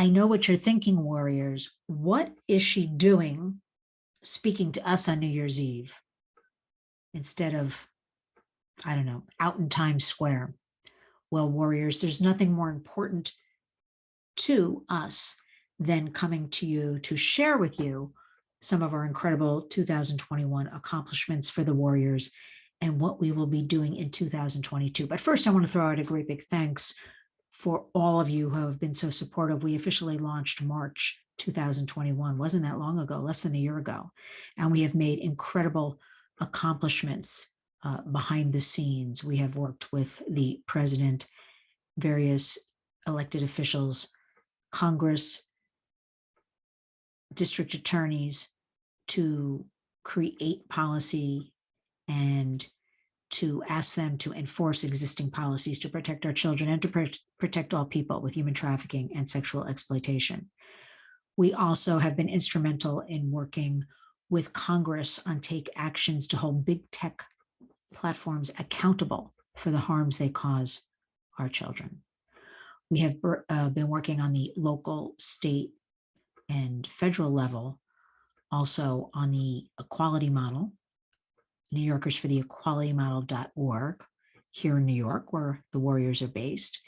I know what you're thinking, warriors. What is she doing speaking to us on New Year's Eve instead of, I don't know, out in Times Square? Well, warriors, there's nothing more important to us than coming to you to share with you some of our incredible 2021 accomplishments for the warriors and what we will be doing in 2022. But first, I want to throw out a great big thanks for all of you who have been so supportive. We officially launched March 2021. Wasn't that long ago, less than a year ago. And we have made incredible accomplishments behind the scenes. We have worked with the president, various elected officials, Congress, district attorneys to create policy and to ask them to enforce existing policies to protect our children and to protect all people with human trafficking and sexual exploitation. We also have been instrumental in working with Congress on take actions to hold big tech platforms accountable for the harms they cause our children. We have been working on the local, state, and federal level, also on the equality model, New Yorkers for the equalitymodel.org here in New York, where the warriors are based.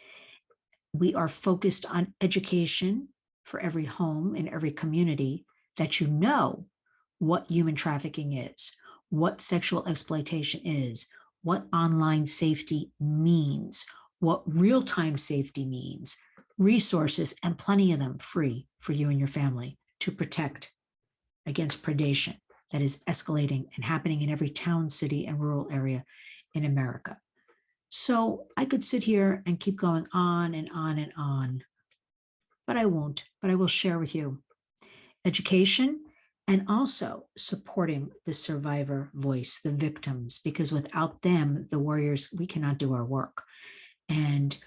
We are focused on education for every home in every community, that you know what human trafficking is, what sexual exploitation is, what online safety means, what real-time safety means, resources, and plenty of them free for you and your family to protect against predation that is escalating and happening in every town, city, and rural area in America. So I could sit here and keep going on and on and on, but I won't, but I will share with you education and also supporting the survivor voice, the victims, because without them, the warriors, we cannot do our work. And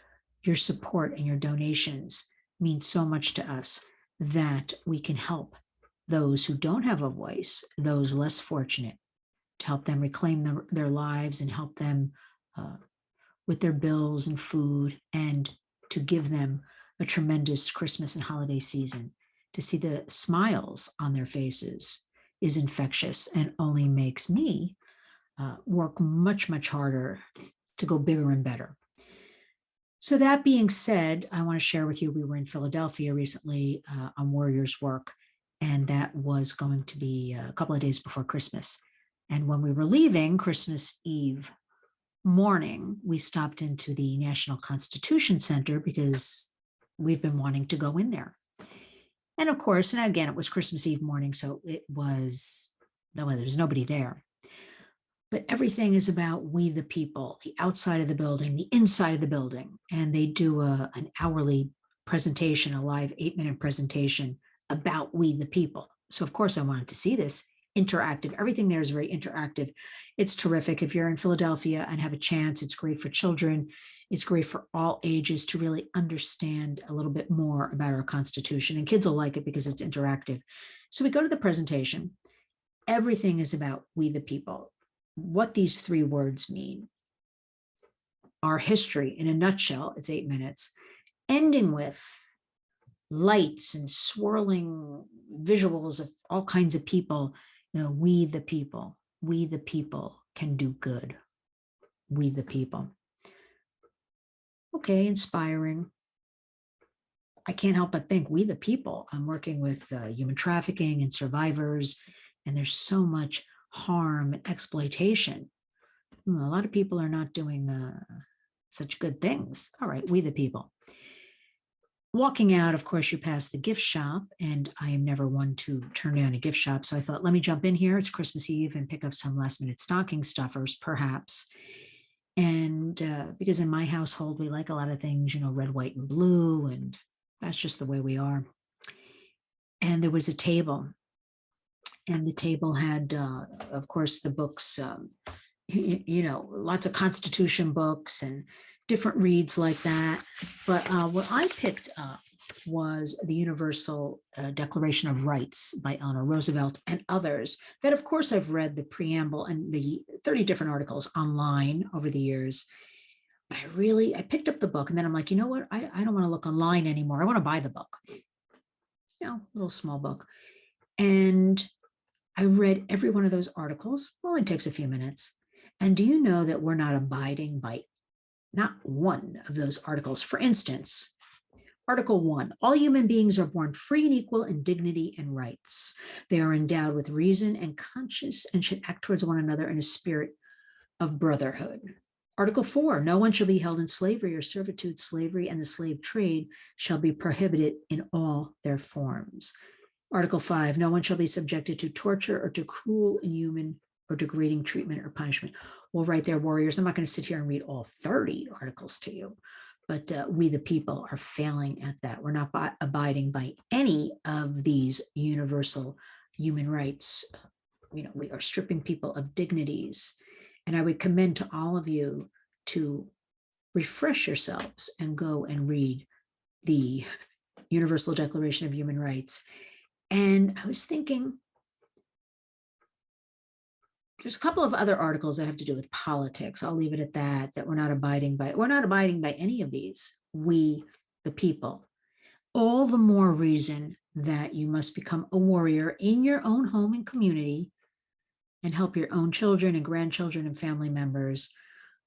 your support and your donations mean so much to us that we can help those who don't have a voice, those less fortunate, to help them reclaim their lives and help them with their bills and food, and to give them a tremendous Christmas and holiday season. To see the smiles on their faces is infectious and only makes me work much, much harder to go bigger and better. So that being said, I want to share with you, we were in Philadelphia recently on Warriors Work, and that was going to be a couple of days before Christmas. And when we were leaving Christmas Eve morning, we stopped into the National Constitution Center because we've been wanting to go in there. And of course, and again, it was Christmas Eve morning, so it was, no, there was nobody there. But everything is about we the people, the outside of the building, the inside of the building. And they do an hourly presentation, a live 8-minute presentation about we the people. So of course I wanted to see this interactive. Everything there is very interactive. It's terrific. If you're in Philadelphia and have a chance, it's great for children. It's great for all ages to really understand a little bit more about our Constitution. And kids will like it because it's interactive. So we go to the presentation. Everything is about we the people. What these 3 words mean. Our history in a nutshell, it's 8 minutes, ending with lights and swirling visuals of all kinds of people. You know, we the people can do good. We the people. Okay, inspiring. I can't help but think we the people. I'm working with human trafficking and survivors, and there's so much harm and exploitation. A lot of people are not doing such good things. All right, we the people. Walking out, of course, you pass the gift shop, and I am never one to turn down a gift shop. So I thought, let me jump in here. It's Christmas Eve and pick up some last minute stocking stuffers, perhaps. And because in my household, we like a lot of things, you know, red, white, and blue, and that's just the way we are. And there was a table, and the table had, of course, the books, you know, lots of Constitution books and different reads like that. But what I picked up was the Universal Declaration of Rights by Eleanor Roosevelt and others that, of course, I've read the preamble and the 30 different articles online over the years. But I picked up the book, and then I'm like, you know what? I don't want to look online anymore. I want to buy the book. little small book. And I read every one of those articles. Well, it takes a few minutes. And do you know that we're not abiding by not one of those articles? For instance, Article 1, all human beings are born free and equal in dignity and rights. They are endowed with reason and conscience and should act towards one another in a spirit of brotherhood. Article 4, no one shall be held in slavery or servitude. Slavery and the slave trade shall be prohibited in all their forms. Article 5, no one shall be subjected to torture or to cruel, inhuman, or degrading treatment or punishment. Well, right there, warriors, I'm not going to sit here and read all 30 articles to you, but we, the people, are failing at that. We're not abiding by any of these universal human rights. We are stripping people of dignities. And I would commend to all of you to refresh yourselves and go and read the Universal Declaration of Human Rights. And I was thinking, there's a couple of other articles that have to do with politics. I'll leave it at that, that we're not abiding by. We're not abiding by any of these, we, the people. All the more reason that you must become a warrior in your own home and community and help your own children and grandchildren and family members,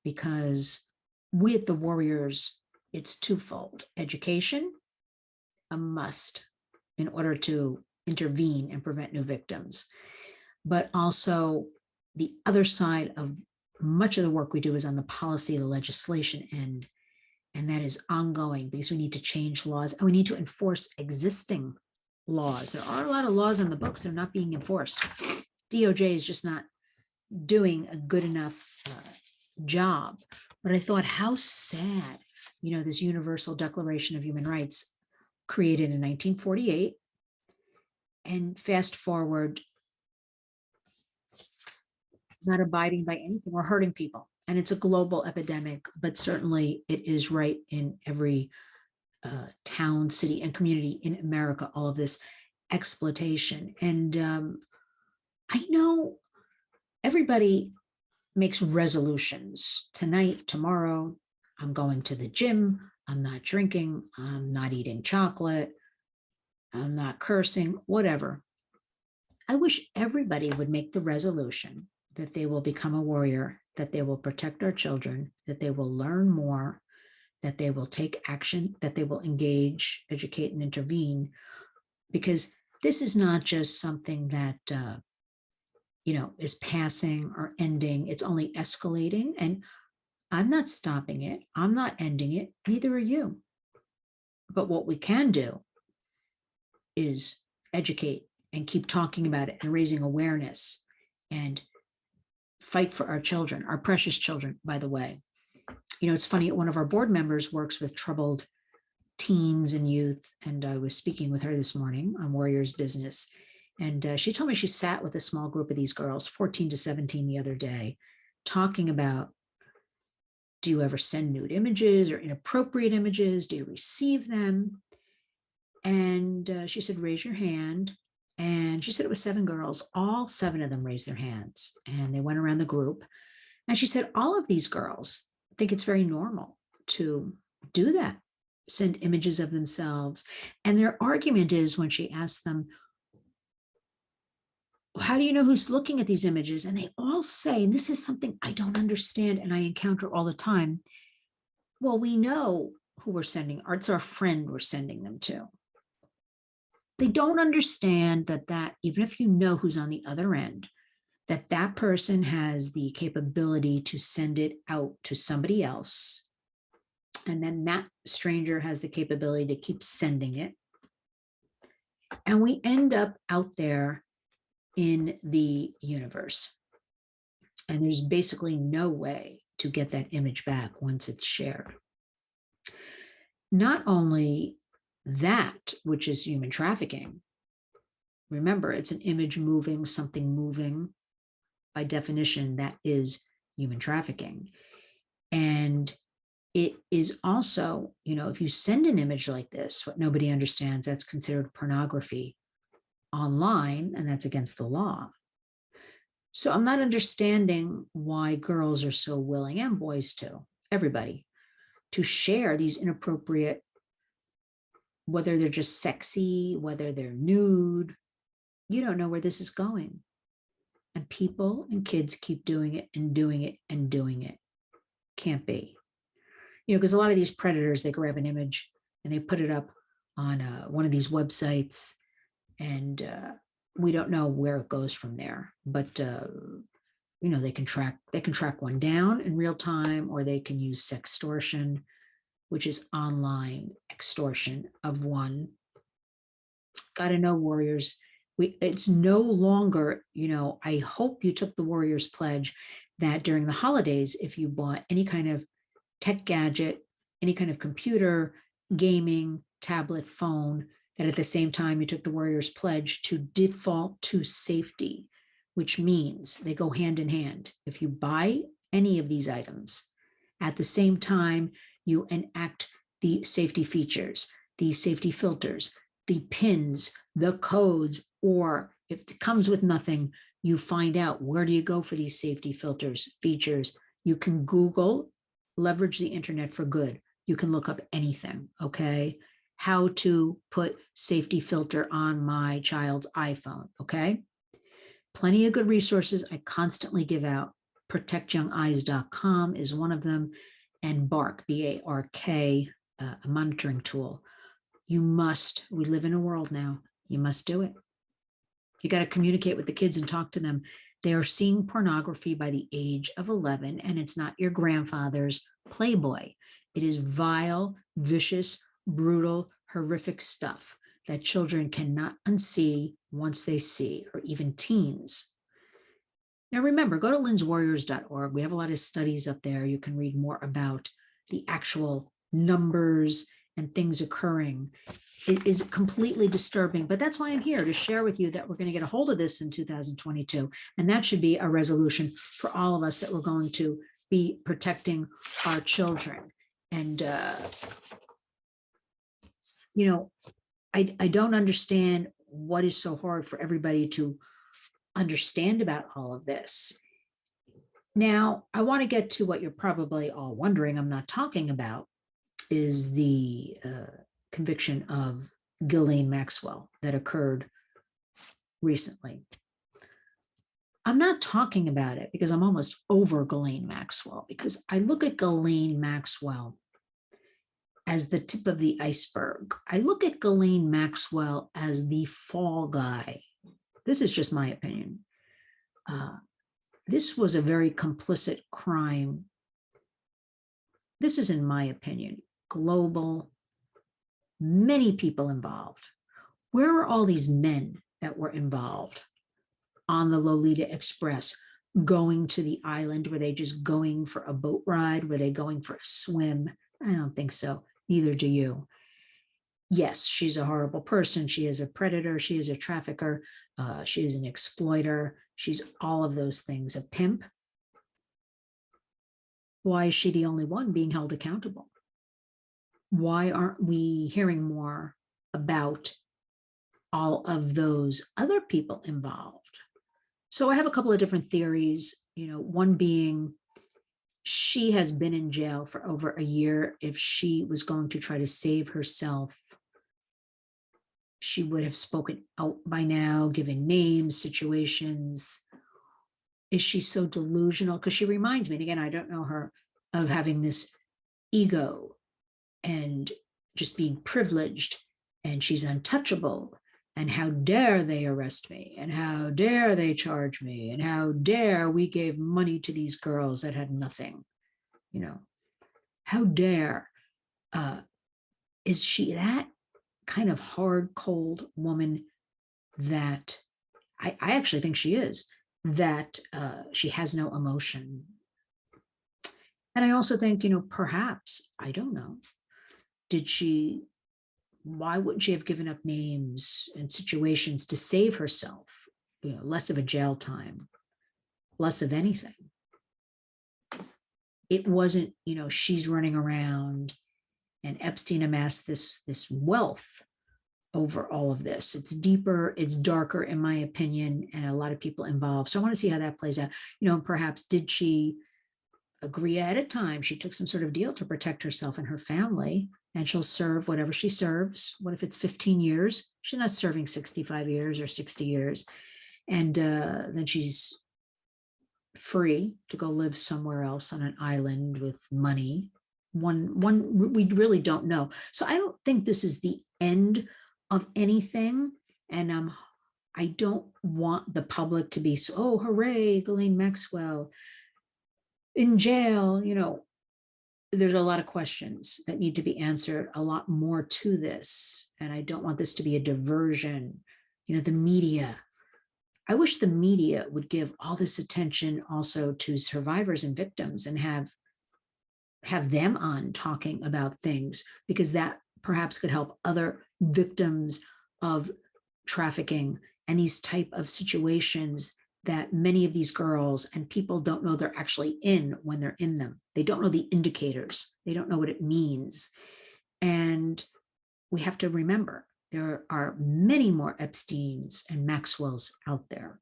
because with the warriors, it's twofold. Education, a must in order to intervene and prevent new victims. But also the other side of much of the work we do is on the policy, the legislation end. And that is ongoing because we need to change laws and we need to enforce existing laws. There are a lot of laws on the books that are not being enforced. DOJ is just not doing a good enough job. But I thought, how sad, this Universal Declaration of Human Rights created in 1948. And fast forward, not abiding by anything. We're hurting people. And it's a global epidemic, but certainly it is right in every town, city, and community in America, all of this exploitation. And I know everybody makes resolutions tonight, tomorrow. I'm going to the gym. I'm not drinking. I'm not eating chocolate. I'm not cursing, whatever. I wish everybody would make the resolution that they will become a warrior, that they will protect our children, that they will learn more, that they will take action, that they will engage, educate, and intervene, because this is not just something that is passing or ending. It's only escalating, and I'm not stopping it. I'm not ending it. Neither are you. But what we can do is educate and keep talking about it and raising awareness and fight for our children, our precious children, by the way. It's funny, one of our board members works with troubled teens and youth, and I was speaking with her this morning on Warriors Business, and she told me she sat with a small group of these girls, 14 to 17 the other day, talking about, do you ever send nude images or inappropriate images? Do you receive them? And she said, raise your hand. And she said it was 7 girls. All 7 of them raised their hands, and they went around the group. And she said, all of these girls think it's very normal to do that, send images of themselves. And their argument is, when she asked them, how do you know who's looking at these images? And they all say, and this is something I don't understand and I encounter all the time, well, we know who we're sending. It's our friend we're sending them to. They don't understand that even if you know who's on the other end, that person has the capability to send it out to somebody else. And then that stranger has the capability to keep sending it. And we end up out there in the universe. And there's basically no way to get that image back once it's shared. Not only that, which is human trafficking. Remember, it's an image moving, something moving. By definition, that is human trafficking. And it is also, if you send an image like this, what nobody understands, that's considered pornography online, and that's against the law. So I'm not understanding why girls are so willing, and boys too, everybody, to share these inappropriate whether they're just sexy, whether they're nude. You don't know where this is going. And people and kids keep doing it and doing it and doing it. Can't be. Because a lot of these predators, they grab an image and they put it up on one of these websites, and we don't know where it goes from there. But they can track one down in real time, or they can use sextortion, which is online extortion of one. Got to know, warriors. It's no longer, I hope you took the Warriors Pledge that during the holidays, if you bought any kind of tech gadget, any kind of computer, gaming, tablet, phone, that at the same time you took the Warriors Pledge to default to safety, which means they go hand in hand. If you buy any of these items, at the same time you enact the safety features, the safety filters, the pins, the codes, or if it comes with nothing, you find out where do you go for these safety filters, features. You can Google, leverage the internet for good. You can look up anything, okay? How to put safety filter on my child's iPhone, okay? Plenty of good resources I constantly give out. ProtectYoungEyes.com is one of them, and Bark, B-A-R-K, a monitoring tool. We live in a world now, you must do it. You got to communicate with the kids and talk to them. They are seeing pornography by the age of 11, and it's not your grandfather's Playboy. It is vile, vicious, brutal, horrific stuff that children cannot unsee once they see, or even teens. Now remember, go to linswarriors.org. We have a lot of studies up there. You can read more about the actual numbers and things occurring. It is completely disturbing, but that's why I'm here, to share with you that we're going to get a hold of this in 2022. And that should be a resolution for all of us, that we're going to be protecting our children. And, I don't understand what is so hard for everybody to understand about all of this. Now, I want to get to what you're probably all wondering I'm not talking about, is the conviction of Ghislaine Maxwell that occurred recently. I'm not talking about it because I'm almost over Ghislaine Maxwell, because I look at Ghislaine Maxwell as the tip of the iceberg. I look at Ghislaine Maxwell as the fall guy. This is just my opinion. This was a very complicit crime. This is, in my opinion, global, many people involved. Where are all these men that were involved on the Lolita Express, going to the island? Were they just going for a boat ride? Were they going for a swim? I don't think so. Neither do you. Yes, she's a horrible person. She is a predator. She is a trafficker. She is an exploiter. She's all of those things, a pimp. Why is she the only one being held accountable? Why aren't we hearing more about all of those other people involved? So I have a couple of different theories, one being she has been in jail for over a year. If she was going to try to save herself, she would have spoken out by now, given names, situations. Is she so delusional? Because she reminds me, and again, I don't know her, of having this ego and just being privileged, and she's untouchable. And how dare they arrest me? And how dare they charge me? And how dare we gave money to these girls that had nothing? How dare? Is she that kind of hard, cold woman that I actually think she is, that she has no emotion? And I also think, perhaps, I don't know, why wouldn't she have given up names and situations to save herself? Less of a jail time, less of anything. It wasn't, she's running around and Epstein amassed this wealth over all of this. It's deeper, it's darker, in my opinion, and a lot of people involved. So I want to see how that plays out. Perhaps did she agree ahead of time. She took some sort of deal to protect herself and her family, and she'll serve whatever she serves. What if it's 15 years? She's not serving 65 years or 60 years. And then she's free to go live somewhere else on an island with money. One we really don't know. So I don't think this is the end of anything. And I don't want the public to be so, oh, hooray, Ghislaine Maxwell in jail. There's a lot of questions that need to be answered, a lot more to this. And I don't want this to be a diversion. The media. I wish the media would give all this attention also to survivors and victims and have them on talking about things, because that perhaps could help other victims of trafficking and these type of situations that many of these girls and people don't know they're actually in when they're in them. They don't know the indicators. They don't know what it means. And we have to remember there are many more Epsteins and Maxwells out there.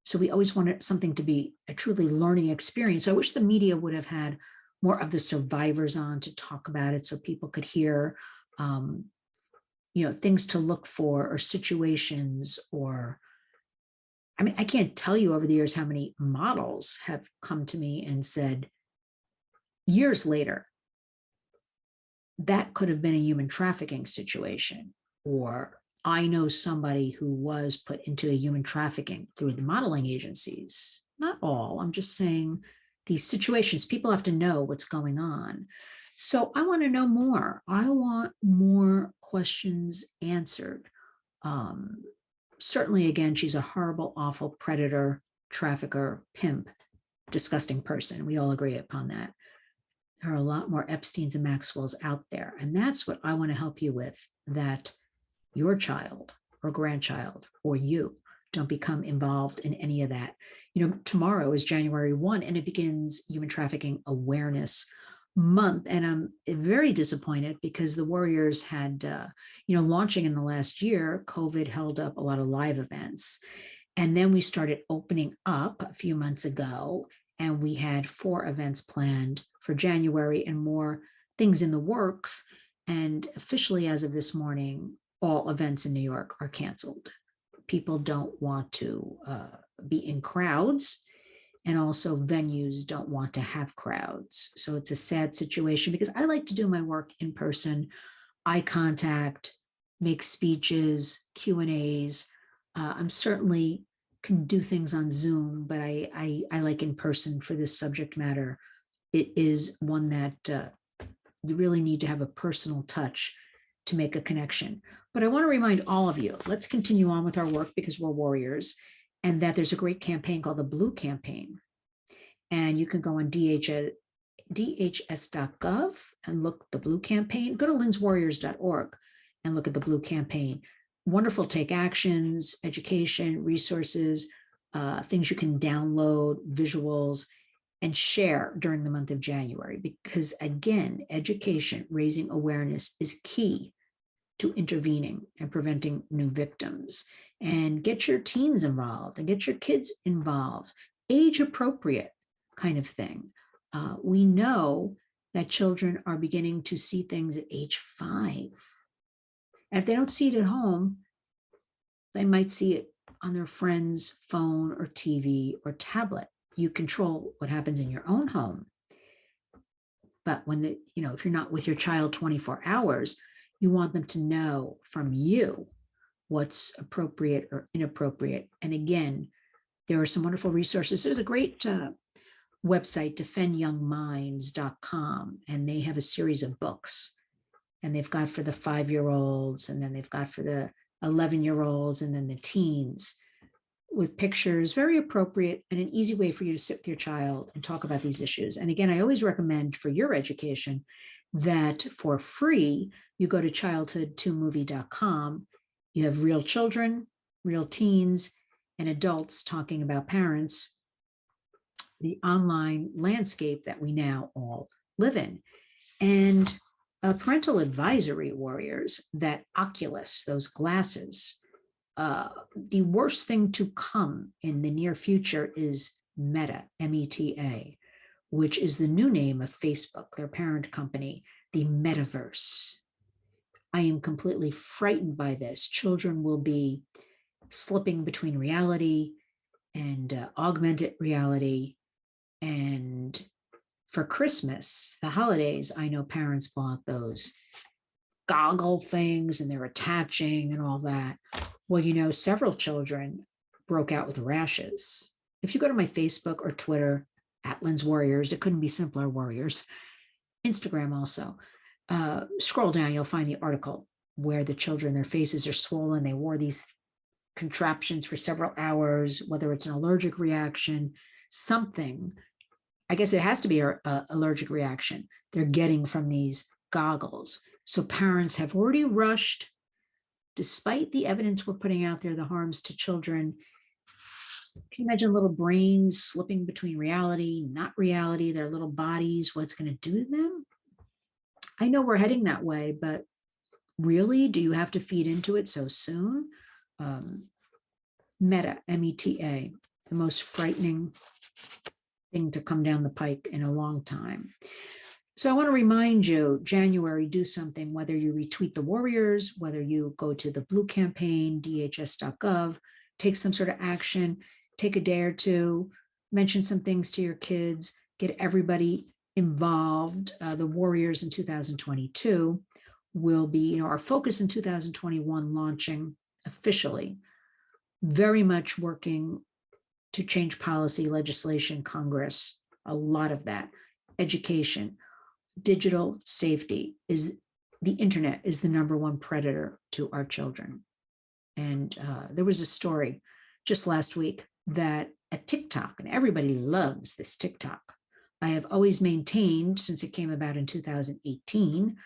So we always wanted something to be a truly learning experience. So I wish the media would have had more of the survivors on to talk about it so people could hear, things to look for or situations or, I can't tell you over the years how many models have come to me and said years later, that could have been a human trafficking situation. Or I know somebody who was put into a human trafficking through the modeling agencies. Not all, I'm just saying these situations, people have to know what's going on. So I want to know more. I want more questions answered. Certainly, again, she's a horrible, awful predator, trafficker, pimp, disgusting person. We all agree upon that. There are a lot more Epsteins and Maxwells out there. And that's what I want to help you with, that your child or grandchild or you don't become involved in any of that. Tomorrow is January 1 and it begins Human Trafficking Awareness Month. And I'm very disappointed because the Warriors had, launching in the last year, COVID held up a lot of live events. And then we started opening up a few months ago, and we had 4 events planned for January and more things in the works. And officially, as of this morning, all events in New York are canceled. People don't want to be in crowds, and also venues don't want to have crowds. So it's a sad situation because I like to do my work in person, eye contact, make speeches, Q&As. I'm certainly can do things on Zoom, but I like in person for this subject matter. It is one that you really need to have a personal touch to make a connection. But I want to remind all of you, let's continue on with our work because we're warriors, and that there's a great campaign called the Blue Campaign. And you can go on DHS.gov and look the Blue Campaign. Go to linswarriors.org and look at the Blue Campaign. Wonderful take actions, education, resources, things you can download, visuals, and share during the month of January. Because again, education, raising awareness is key to intervening and preventing new victims. And get your teens involved and get your kids involved, age appropriate kind of thing. We know that children are beginning to see things at age 5. And if they don't see it at home, they might see it on their friend's phone or TV or tablet. You control what happens in your own home. But when if you're not with your child 24 hours, you want them to know from you what's appropriate or inappropriate. And again, there are some wonderful resources. There's a great website, defendyoungminds.com, and they have a series of books. And they've got for the 5-year-olds, and then they've got for the 11-year-olds, and then the teens, with pictures, very appropriate and an easy way for you to sit with your child and talk about these issues. And again, I always recommend for your education that for free, you go to childhood2movie.com. You have real children, real teens, and adults talking about parents, the online landscape that we now all live in. And parental advisory warriors, that Oculus, those glasses, the worst thing to come in the near future is Meta, META, which is the new name of Facebook, their parent company, the metaverse. I am completely frightened by this. Children will be slipping between reality and augmented reality. And for Christmas, the holidays, I know parents bought those goggle things and they're attaching and all that. Well, you know, several children broke out with rashes. If you go to my Facebook or Twitter, @Lynn's Warriors, it couldn't be simpler, Warriors. Instagram also. Scroll down, you'll find the article where the children, their faces are swollen. They wore these contraptions for several hours, whether it's an allergic reaction, something. I guess it has to be an allergic reaction they're getting from these goggles. So parents have already rushed, despite the evidence we're putting out there, the harms to children. Can you imagine little brains slipping between reality, not reality, their little bodies, what's going to do to them? I know we're heading that way, but really, do you have to feed into it so soon? Meta, M-E-T-A, the most frightening thing to come down the pike in a long time. So I want to remind you, January, do something, whether you retweet the Warriors, whether you go to the Blue campaign, dhs.gov, take some sort of action, take a day or two, mention some things to your kids, get everybody involved. The Warriors in 2022 will be, our focus in 2021 launching officially, very much working to change policy, legislation, Congress, a lot of that, education, digital safety. Is the internet is the #1 predator to our children. And there was a story just last week that a TikTok, and everybody loves this TikTok. I have always maintained since it came about in 2018,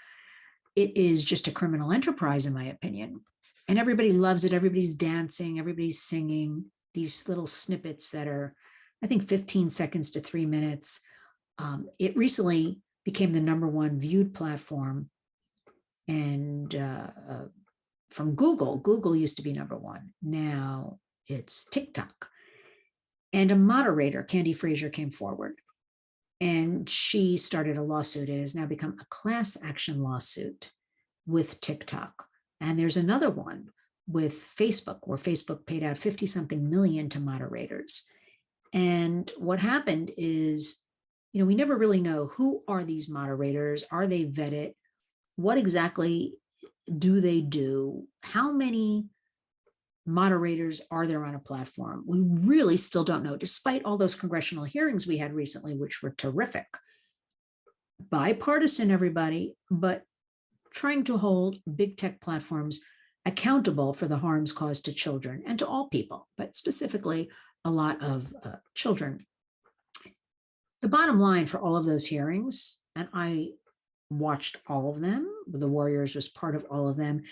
it is just a criminal enterprise, in my opinion. And everybody loves it. Everybody's dancing, everybody's singing these little snippets that are, I think, 15 seconds to 3 minutes. It recently became the #1 viewed platform. And from Google, Google used to be #1. Now it's TikTok. And a moderator, Candy Frazier, came forward. And she started a lawsuit. It has now become a class action lawsuit with TikTok. And there's another one with Facebook, where Facebook paid out 50-something million to moderators. And what happened is, we never really know who are these moderators. Are they vetted? What exactly do they do? How many moderators are there on a platform? We really still don't know, despite all those congressional hearings we had recently, which were terrific. Bipartisan, everybody, but trying to hold big tech platforms accountable for the harms caused to children and to all people, but specifically a lot of children. The bottom line for all of those hearings, and I watched all of them, the Warriors was part of all of them,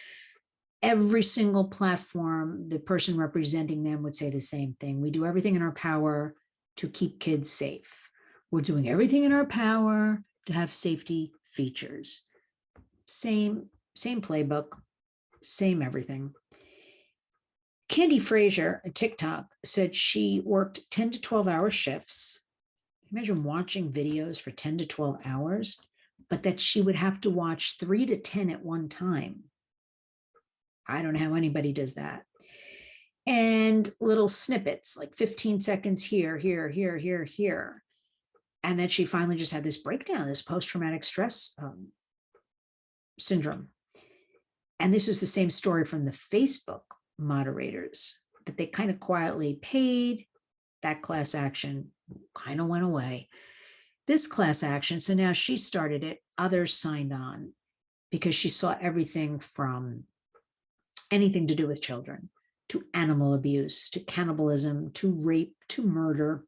every single platform, the person representing them would say the same thing. We do everything in our power to keep kids safe. We're doing everything in our power to have safety features. Same playbook, same everything. Candy Frazier at TikTok said she worked 10 to 12-hour shifts. Imagine watching videos for 10 to 12 hours, but that she would have to watch 3 to 10 at one time. I don't know how anybody does that. And little snippets, like 15 seconds here, here, here, here, here. And then she finally just had this breakdown, this post-traumatic stress syndrome. And this is the same story from the Facebook moderators, that they kind of quietly paid. That class action kind of went away. This class action, so now she started it, others signed on because she saw everything from anything to do with children, to animal abuse, to cannibalism, to rape, to murder.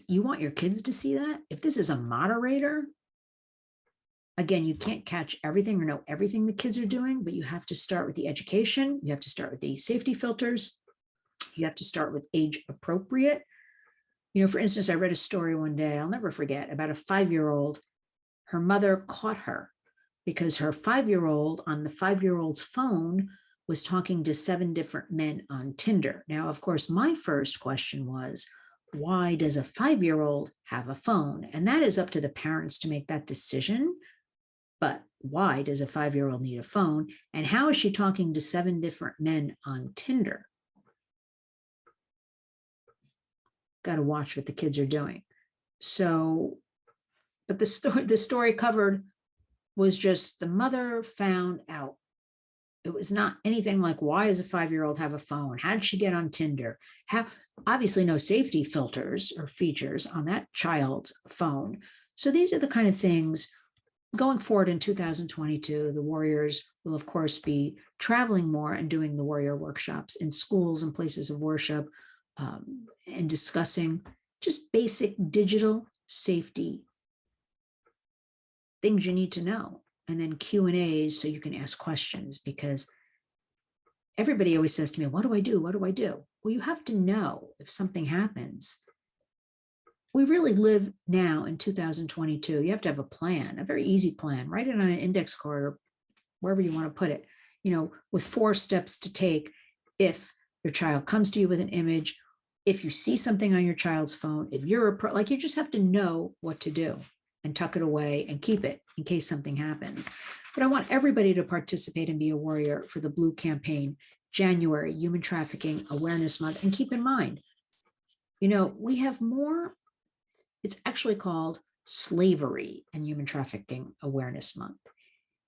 You want your kids to see that? If this is a moderator, again, you can't catch everything or know everything the kids are doing, but you have to start with the education. You have to start with the safety filters. You have to start with age appropriate. For instance, I read a story one day, I'll never forget, about a 5-year-old. Her mother caught her because her 5-year-old on the 5-year-old's phone was talking to 7 different men on Tinder. Now, of course, my first question was, why does a 5-year-old have a phone? And that is up to the parents to make that decision. But why does a 5-year-old need a phone? And how is she talking to 7 different men on Tinder? Got to watch what the kids are doing. So, but the story covered was just the mother found out. It was not anything like, why does a 5-year-old have a phone? How did she get on Tinder? How, obviously no safety filters or features on that child's phone. So these are the kind of things going forward in 2022, the Warriors will, of course, be traveling more and doing the Warrior workshops in schools and places of worship, and discussing just basic digital safety things you need to know. And then Q&As so you can ask questions, because everybody always says to me, what do I do? What do I do? Well, you have to know if something happens. We really live now in 2022. You have to have a plan, a very easy plan. Write it on an index card or wherever you want to put it, with 4 steps to take if your child comes to you with an image, if you see something on your child's phone, if you're you just have to know what to do and tuck it away and keep it in case something happens. But I want everybody to participate and be a warrior for the Blue Campaign, January, Human Trafficking Awareness Month. And keep in mind, we have more, it's actually called Slavery and Human Trafficking Awareness Month.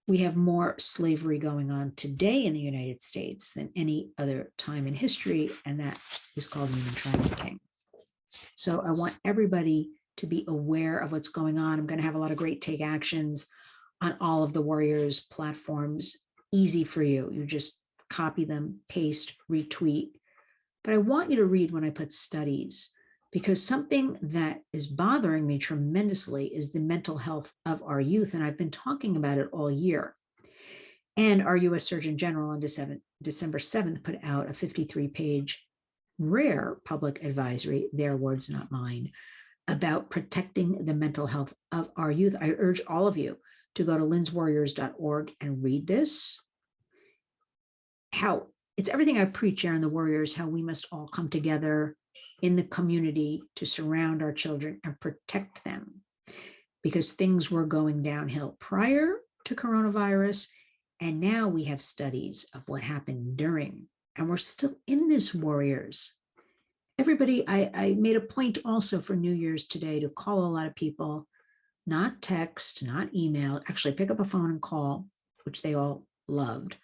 We have more slavery going on today in the United States than any other time in history, and that is called human trafficking. So I want everybody to be aware of what's going on. I'm going to have a lot of great take actions on all of the Warriors platforms. Easy for you. You just copy them, paste, retweet. But I want you to read when I put studies, because something that is bothering me tremendously is the mental health of our youth. And I've been talking about it all year. And our US Surgeon General on December 7th put out a 53-page rare public advisory, their words, not mine, about protecting the mental health of our youth. I urge all of you to go to linswarriors.org and read this. How it's everything I preach here in the Warriors, how we must all come together in the community to surround our children and protect them, because things were going downhill prior to coronavirus. And now we have studies of what happened during, and we're still in this, Warriors. Everybody, I made a point also for New Year's today to call a lot of people, not text, not email, actually pick up a phone and call, which they all loved.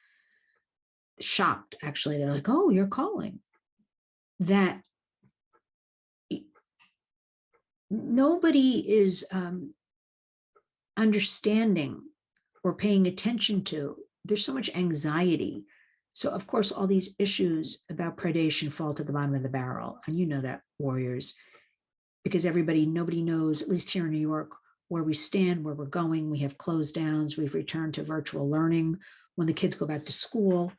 Shocked, actually. They're like, oh, you're calling. That nobody is understanding or paying attention to. There's so much anxiety. So, of course, all these issues about predation fall to the bottom of the barrel. And you know that, Warriors, because nobody knows, at least here in New York, where we stand, where we're going. We have closed downs. We've returned to virtual learning. When the kids go back to school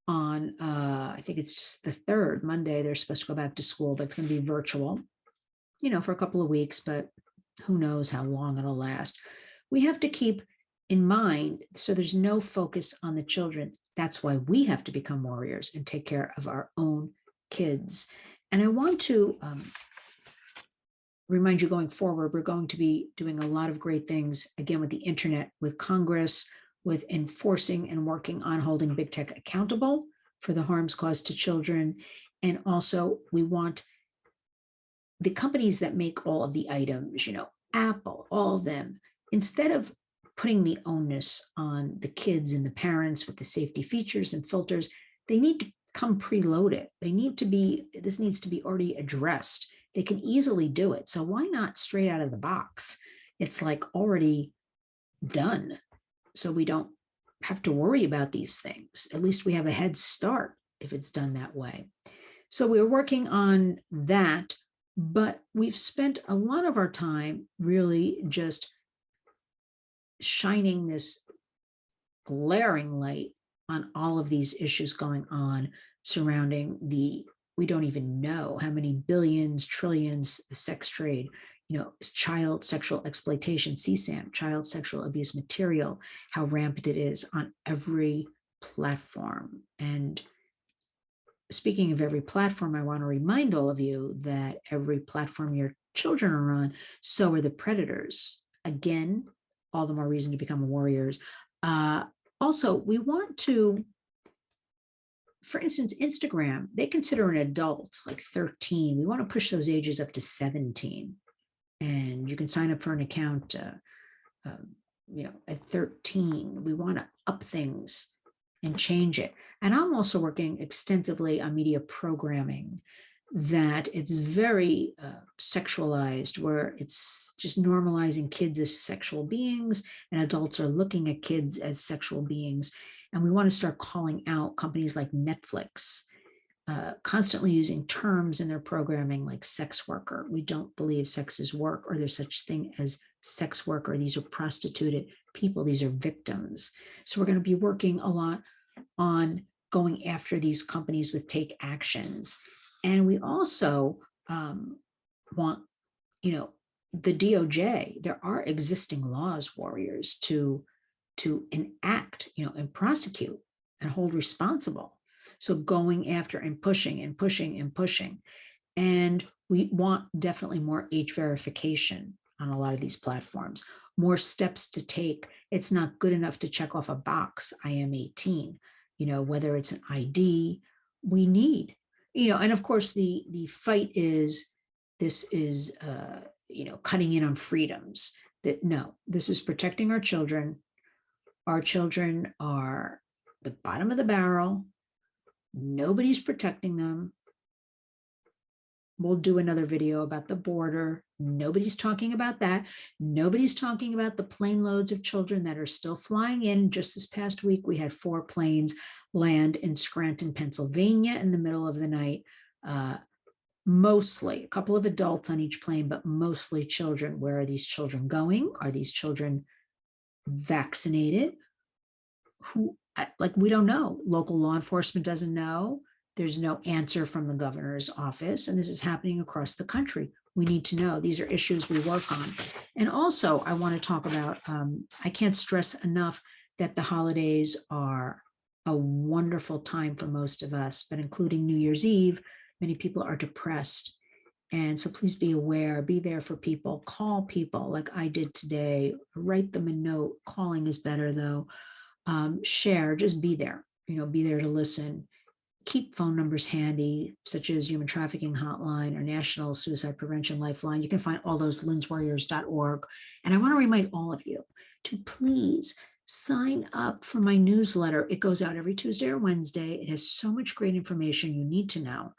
on, I think it's just the 3rd, Monday, they're supposed to go back to school, but it's going to be virtual, for a couple of weeks, but who knows how long it'll last. We have to keep in mind, so there's no focus on the children. That's why we have to become warriors and take care of our own kids. And I want to remind you, going forward, we're going to be doing a lot of great things, again, with the internet, with Congress, with enforcing and working on holding big tech accountable for the harms caused to children. And also, we want the companies that make all of the items, Apple, all of them, instead of putting the onus on the kids and the parents with the safety features and filters, they need to come preloaded. This needs to be already addressed. They can easily do it. So why not straight out of the box? It's like already done. So we don't have to worry about these things. At least we have a head start if it's done that way. So we're working on that, but we've spent a lot of our time really just shining this glaring light on all of these issues going on surrounding we don't even know how many billions, trillions, the sex trade, child sexual exploitation, CSAM, child sexual abuse material, how rampant it is on every platform. And speaking of every platform, I want to remind all of you that every platform your children are on, so are the predators. Again, all the more reason to become warriors. Also, we want to, for instance, Instagram, they consider an adult like 13. We want to push those ages up to 17. And you can sign up for an account, at 13. We want to up things and change it. And I'm also working extensively on media programming that it's very sexualized, where it's just normalizing kids as sexual beings, and adults are looking at kids as sexual beings. And we want to start calling out companies like Netflix, constantly using terms in their programming like sex worker. We don't believe sex is work, or there's such thing as sex worker. These are prostituted people. These are victims. So we're going to be working a lot on going after these companies with take actions. And we also want, the DOJ, there are existing laws, warriors, to enact, and prosecute and hold responsible. So going after and pushing and pushing and pushing. And we want definitely more age verification on a lot of these platforms, more steps to take. It's not good enough to check off a box, I am 18, whether it's an ID, we need, and of course the fight is, this is, cutting in on freedoms. That no, this is protecting our children. Our children are the bottom of the barrel. Nobody's protecting them. We'll do another video about the border. Nobody's talking about that. Nobody's talking about the plane loads of children that are still flying in. Just this past week, we had 4 planes land in Scranton, Pennsylvania in the middle of the night. Mostly a couple of adults on each plane, but mostly children. Where are these children going? Are these children vaccinated? We don't know. Local law enforcement doesn't know. There's no answer from the governor's office, and this is happening across the country. We need to know. These are issues we work on. And also, I want to talk about, I can't stress enough that the holidays are a wonderful time for most of us, but including New Year's Eve, many people are depressed. And so please be aware, be there for people, call people like I did today, write them a note. Calling is better though. Share, just be there, be there to listen. Keep phone numbers handy, such as Human Trafficking Hotline or National Suicide Prevention Lifeline. You can find all those linswarriors.org. And I want to remind all of you to please sign up for my newsletter. It goes out every Tuesday or Wednesday. It has so much great information you need to know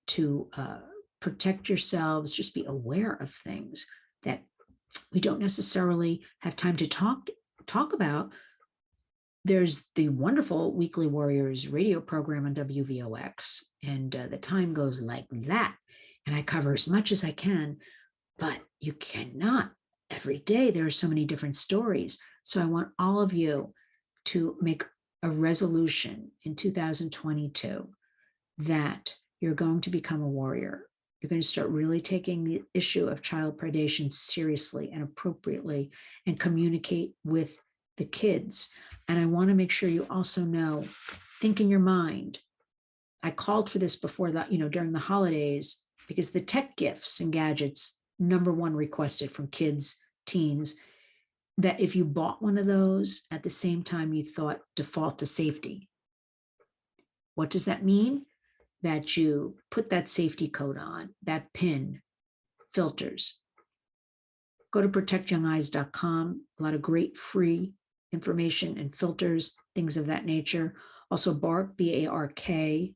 to protect yourselves. Just be aware of things that we don't necessarily have time to talk about. There's the wonderful Weekly Warriors radio program on WVOX, and the time goes like that. And I cover as much as I can, but you cannot every day. There are so many different stories. So I want all of you to make a resolution in 2022 that you're going to become a warrior. You're going to start really taking the issue of child predation seriously and appropriately and communicate with the kids. And I want to make sure you also know, think in your mind. I called for this before that, during the holidays, because the tech gifts and gadgets, #1 requested from kids, teens, that if you bought one of those at the same time you thought default to safety. What does that mean? That you put that safety code on, that PIN, filters. Go to protectyoungeyes.com. A lot of great free information and filters, things of that nature. Also BARK, BARK.us,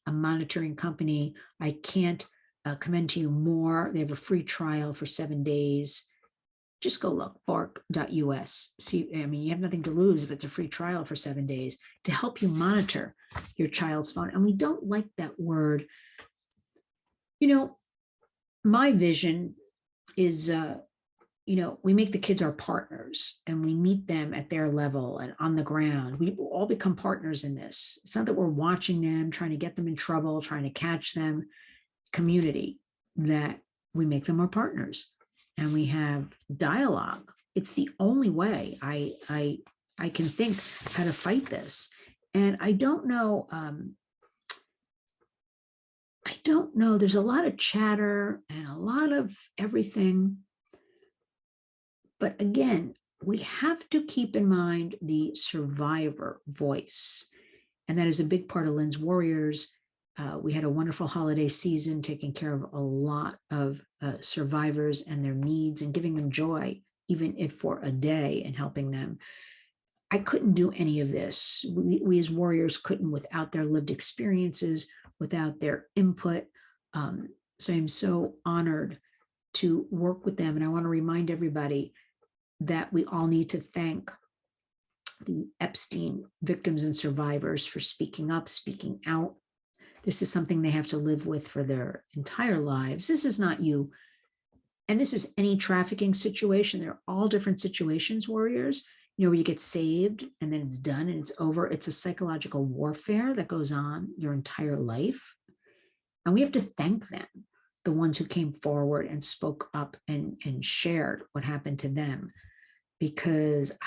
a monitoring company. I can't commend to you more. They have a free trial for 7 days. Just go look, bark.us. See, you have nothing to lose if it's a free trial for 7 days to help you monitor your child's phone. And we don't like that word. My vision is, we make the kids our partners and we meet them at their level and on the ground. We all become partners in this. It's not that we're watching them, trying to get them in trouble, trying to catch them. Community, that we make them our partners and we have dialogue. It's the only way. I I can think how to fight this. And I don't know. There's a lot of chatter and a lot of everything. But again, we have to keep in mind the survivor voice. And that is a big part of Lynn's Warriors. We had a wonderful holiday season taking care of a lot of survivors and their needs and giving them joy, even if for a day, and helping them. I couldn't do any of this. We as warriors couldn't without their lived experiences, without their input. So I'm so honored to work with them. And I want to remind everybody that we all need to thank the Epstein victims and survivors for speaking up, speaking out. This is something they have to live with for their entire lives. This is not you. And this is any trafficking situation. They're all different situations, warriors. Where you get saved and then it's done and it's over. It's a psychological warfare that goes on your entire life. And we have to thank them, the ones who came forward and spoke up and shared what happened to them. Because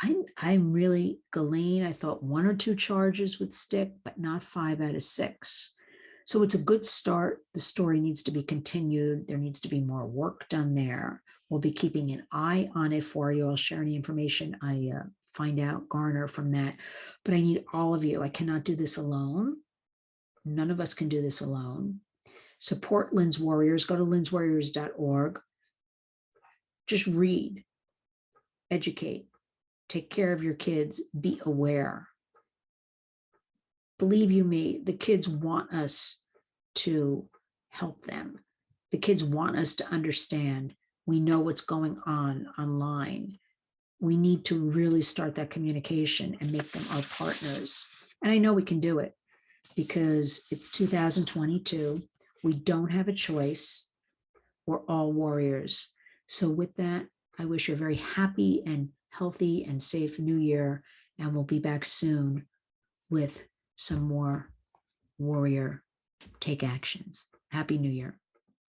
I'm really, Ghislaine, I thought 1 or 2 charges would stick, but not 5 out of 6. So it's a good start. The story needs to be continued. There needs to be more work done there. We'll be keeping an eye on it for you. I'll share any information I find out, garner from that. But I need all of you. I cannot do this alone. None of us can do this alone. Support Lynn's Warriors. Go to lynswarriors.org. Just read, educate, take care of your kids, be aware. Believe you me, the kids want us to help them. The kids want us to understand. We know what's going on online. We need to really start that communication and make them our partners. And I know we can do it because it's 2022. We don't have a choice. We're all warriors. So with that, I wish you a very happy and healthy and safe new year. And we'll be back soon with some more warrior take actions. Happy New Year.